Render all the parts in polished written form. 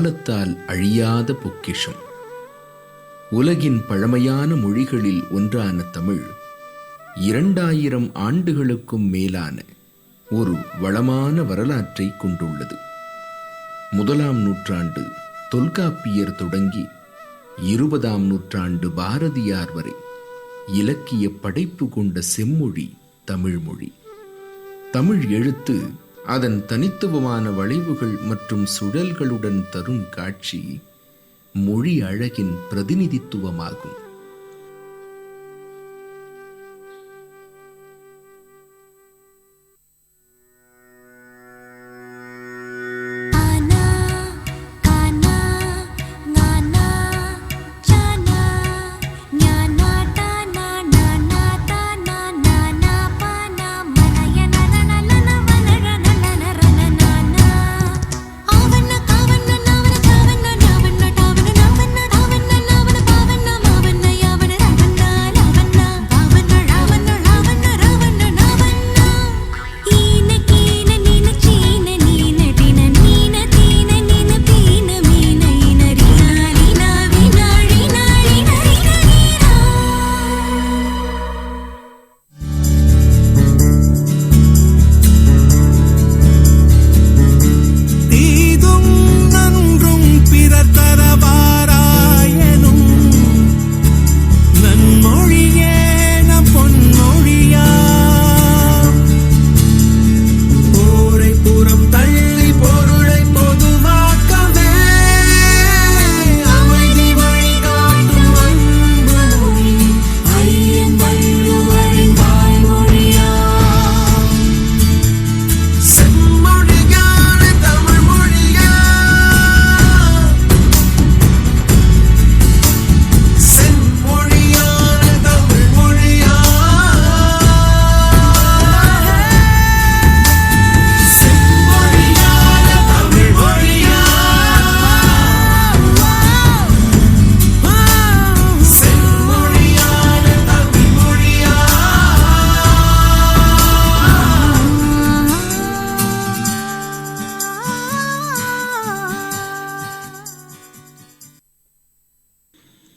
காலத்தால் அழியாத பொக்கிஷம். உலகின் பழமையான மொழிகளில் ஒன்றான தமிழ் 2000 ஆண்டுகளுக்கும் மேலான ஒரு வளமான வரலாற்றை கொண்டுள்ளது. 1ஆம் நூற்றாண்டு தொல்காப்பியர் தொடங்கி 20ஆம் நூற்றாண்டு பாரதியார் வரை இலக்கிய படைப்பு கொண்ட செம்மொழி தமிழ்மொழி. தமிழ் எழுத்து அதன் தனித்துவமான வளைவுகள் மற்றும் சுழல்களுடன் தரும் காட்சி மொழி அழகின் பிரதிநிதித்துவமாகும்.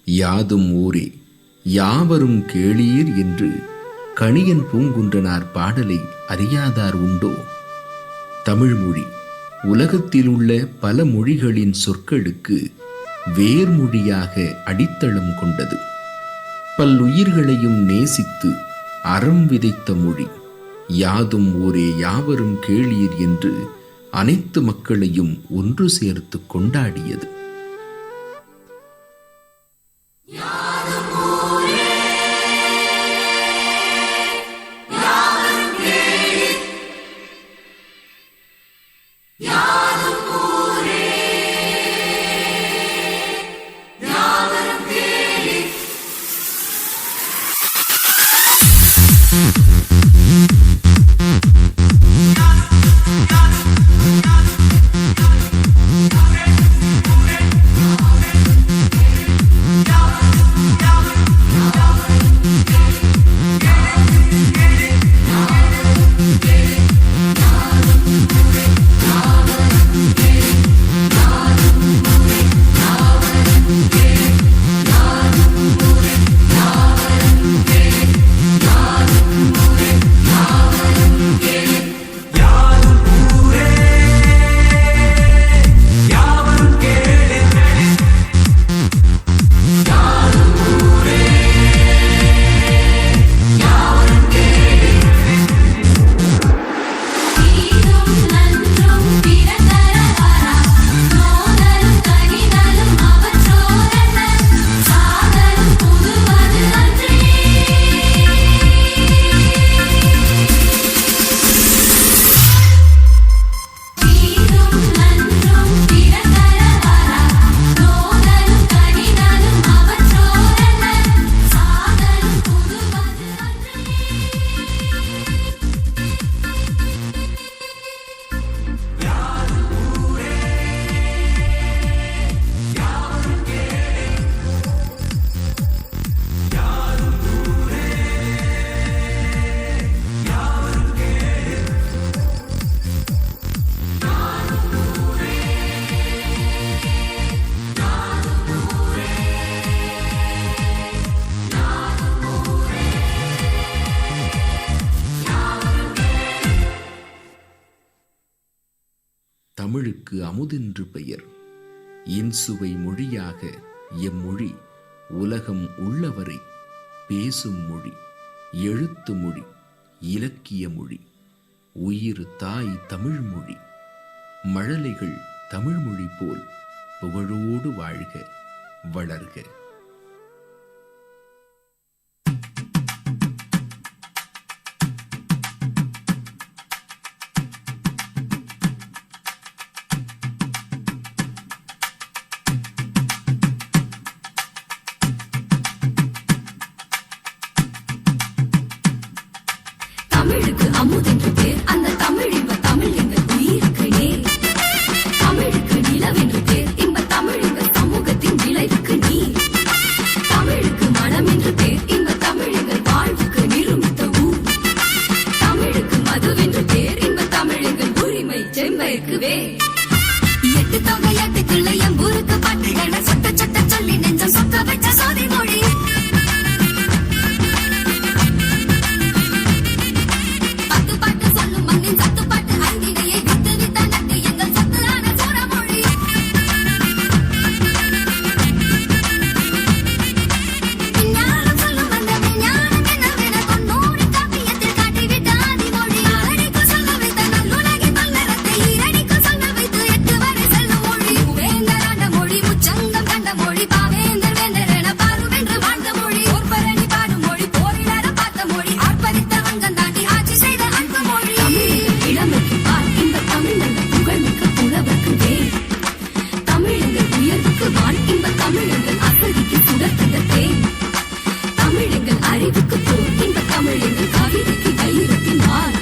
யாதும் ஊரே யாவரும் கேளீர் என்று கணியன் பூங்குன்றனார் பாடலை அறியாதார் உண்டோ? தமிழ்மொழி உலகத்தில் உள்ள பல மொழிகளின் சொற்களுக்கு வேர்மொழியாக அடித்தளம் கொண்டது. பல்லுயிர்களையும் நேசித்து அறம் விதைத்த மொழி. யாதும் ஊரே யாவரும் கேளீர் என்று அனைத்து மக்களையும் ஒன்று சேர்த்து கொண்டாடியது. தமிழுக்கு அமுதென்று பெயர். இன்சுவை மொழியாக எம்மொழி உலகம் உள்ளவரை பேசும் மொழி, எழுத்து மொழி, இலக்கிய மொழி. உயிர் தாய் தமிழ்மொழி. மழலைகள் தமிழ்மொழி போல் புகழோடு வாழ்க, வளர்க. தமிழுக்கு அமுதென்று பேர், அந்த தமிழ் இன்ப தமிழ் எங்கள் உயிருக்கு நேர். தமிழுக்கு நிலவென்று பேர், இன்ப தமிழ் எங்கள் சமூகத்தின் விளைவுக்கு நீர். தமிழுக்கு மனம் என்று பேர், இன்ப தமிழ் எங்கள் வாழ்வுக்கு நிருமித்த ஊர். தமிழுக்கு மதுவென்று பேர், இன்ப தமிழ் எங்கள் உரிமை செம்பயிற்கு வேர். எட்டு தொகை எட்டு கிள்ளை எம்பூருக்கு பாட்டுகளை சொட்ட சொட்ட சொல்லி நெஞ்சம் சொக்க வச்ச சோதி மொழி. அறிவுக்கு போர், இன்ப தமிழ் எங்கள் கவிதைக்கு வைரத்தின் மார்.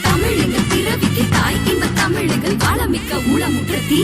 தமிழ் எங்கள் பிறவிக்கு தாய், இன்ப தமிழ் எங்கள் வளமிக்க உளமுற்ற தீ.